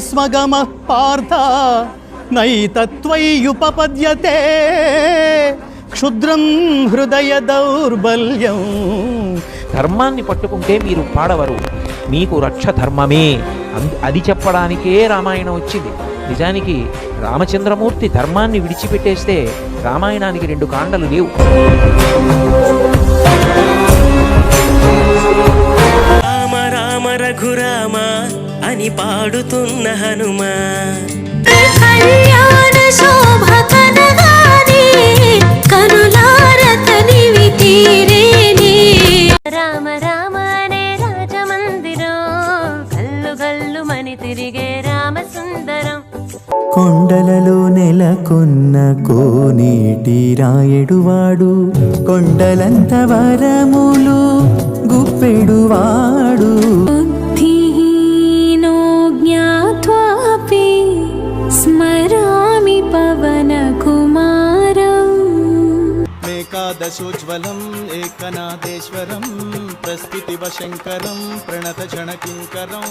స్మగమః పార్థ నైతత్వయ్యుపపద్యతే క్షుద్రం హృదయ దౌర్బల్యం. ధర్మాన్ని పట్టుకుంటే మీరు పాడవరు, మీకు రక్ష ధర్మమే. అది చెప్పడానికే రామాయణం వచ్చింది. నిజానికి రామచంద్రమూర్తి ధర్మాన్ని విడిచిపెట్టేస్తే రామాయణానికి 2 కాండలు లేవు. రామ రామ రఘురామ అని పాడుతున్న హనుమా, కళ్యాణ శోభ కనగానే కనులారతనివి తీరేనే. రామ రామ అనే రాజమందిరం గల్లు గల్లు మని తిరిగే రామ సుందరం. కొండలలో నెలకొన్న కోనేటి రాయడువాడు, కొండలంత వరములు గుప్పెడువాడు. బుద్ధిహీనో జ్ఞాత్వాపి స్మరామి పవన కుమారం. ఏకాదశోజ్వలం ఏకనాథేశ్వరం ప్రస్థితివ శంకరం ప్రణత జనకింకరం.